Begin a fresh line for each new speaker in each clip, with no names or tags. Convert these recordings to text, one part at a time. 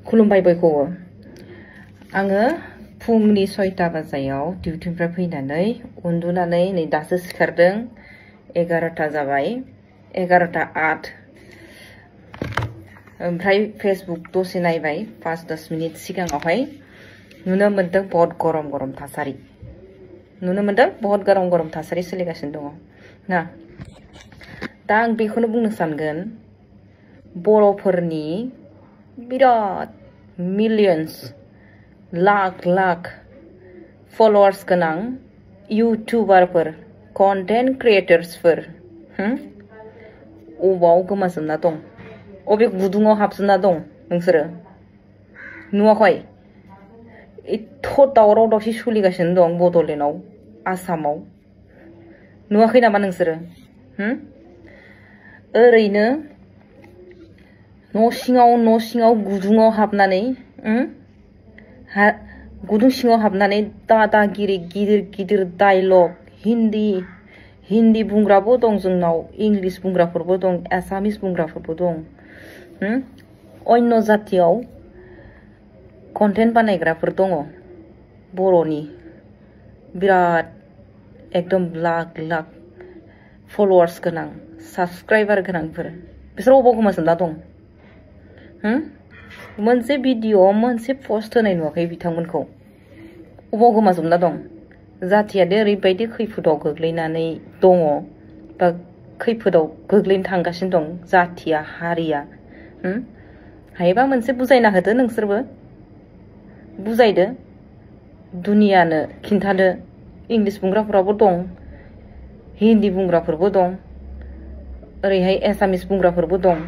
खुलुमबाय बयखौबो आङो फुंनि 6टा बाजायाव डिउटिनिफ्राय फैनानै उन्दुनानै नै दासो सिखारदों 11टा जाबाय 11:08 ओमफ्राय फेसबुक दसे नायबाय 5-10 मिनिट सिगाङावहाय नुनो मोनदों बहुत गरम थासारि बहुत गरम थासारि सोलिगासिनो दङ ना दा आं बेखौनो बुंनो सानगोन बर'फोरनि बिराद मिलियन्स लाख फलोवार्स गोनां यूट्यूबारफोर कन्टेन्ट क्रिएटर्सफोर अबाव गोमाजोबना दं अबे गुदुङाव हाबजोबना दं नोंसोरो नुवाखै एथ' दावराव दावसि सोलिगासिनो दं बड'लेण्डआव आसामाव नुवाखै नामा नोंसोरो ओरैनो न' सिङाव गुदुङाव हाबनानै गुदुं सिङाव हाबनानै दादागिरि गिदिर डायलग हिन्दी बुंग्राबो दं जोंनाव इंलिश बुंग्राफोरबो दं एसामिस बुंग्राफोरबो दं अन्य जातियाव कन्टेन्ट बानायग्राफोर दङ बर'नि बिराद एकदम लाख फलोवार्स गोनां साबस्क्राइबार गोनांफोर बिसोर अबाव गोमाजोबना दं मोनसे भिडिअ मोनसे पोस्ट होनाय नुवाखै बिथांमोनखौ अबाव गोमाजोबना दं जातिया दे ओरैबायदि खैफोदाव गोग्लैनानै दङ बा खैफोदाव गोग्लैनो थांगासिनो दं जातिया हारिया हायोबा मोनसे बुजायना होदो नोंसोरबो बुजायदो दुनियानो खिन्थादो इंलिश बुंग्राफोराबो दं हिन्दी बुंग्राफोरबो दं ओरैहाय एसामिस बुंग्राफोरबो दं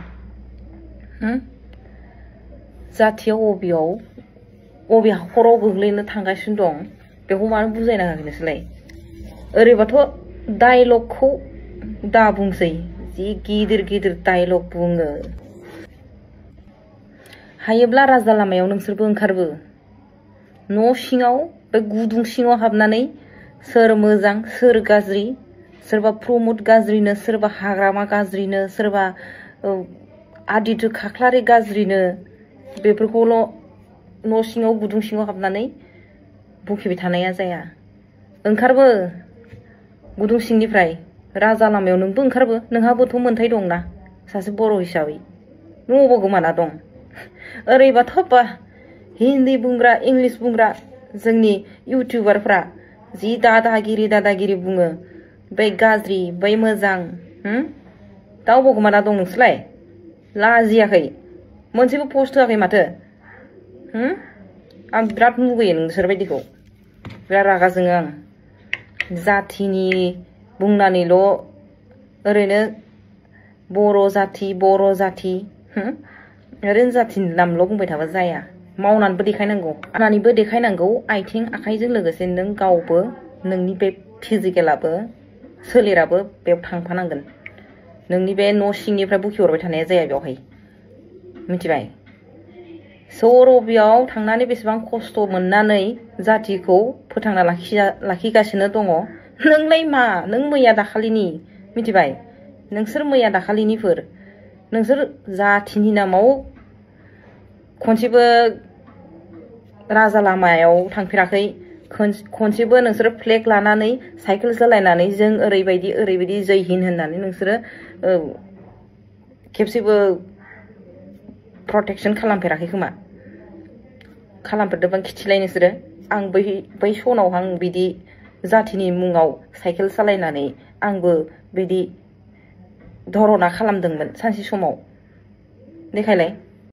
जातियाव अबे हाखराव गोग्लैनो थांगासिनो दं बेखौ मानो बुजायना होयाखै नोंसोरलाय ओरैबाथ' डायलगखौ दा बुंसै जि गिदिर डायलग बुङो हायोब्ला राजा लामायाव नोंसोरबो ओंखारबो न' सिङाव बे गुदुं सिङाव हाबनानै सोर मोजां सोर गाज्रि सोरबा प्रमद गाज्रिनो सोरबा हाग्रामा गाज्रिनो सोरबा आदित्य खाख्लारि गाज्रिनो बेफोरखौल' न' सिङाव गुदुं सिङाव हाबनानै बुंखिबाय थानाया जाया ओंखारबो गुदुं सिंनिफ्राय राजा लामायाव नोंबो ओंखारबो नोंहाबोथ' मोन्थाय दंना सासे बर' हिसाबै नों अबाव गोमाना दं ओरैबाथ' बा हिन्दी बुंग्रा इंलिश बुंग्रा जोंनि यूट्यूबारफ्रा जि दादागिरि बुङो बै गाज्रि बै मोजां दा अबाव गोमाना दं नोंसोरलाय लाजियाखै मोनसेबो पोस्ट होआखै माथो आं बिराद मुगैयो नोंसोरबायदिखौ बिराद रागा जोङो आं जातिनि बुंनानैल' ओरैनो बर' जाति ओरैनो जातिनि नामल' बुंबाय थाबा जाया मावनानैबो देखायनांगौ आथिं आखाइजों लोगोसे नों गावबो नोंनि बे फिजिकेलाबो सोलेराबो बेयाव थांफानांगोन नोंनि बे न' सिंनिफ्राय बुखिहरबाय थानाया जाया बेवहाय मिथिबाय सौरबियाव थांनानै बेसेबां खस्थ' मोननानै जातिखौ फोथांना लाखिगासिनो दङ नोंलाय मा नों मैया दाखालिनि मिथिबाय नोंसोर मैया दाखालिनिफोर नोंसोर जातिनि नामाव खनसेबो राजा लामायाव थांफेराखै खनसेबो नोंसोर फ्लेग लानानै साइकेल सालायनानै जों ओरैबायदि जय हिन्द होननानै नोंसोरो खेबसेबो प्रटेक्शन खालामफेराखै खोमा खालामफेरदोंबा खिथिलाय नोंसोरो आं बै सनाव आं बिदि जातिनि मुङाव साइकेल सालायनानै आंबो बिदि धरना खालामदोंमोन सानसे समाव देखायलाय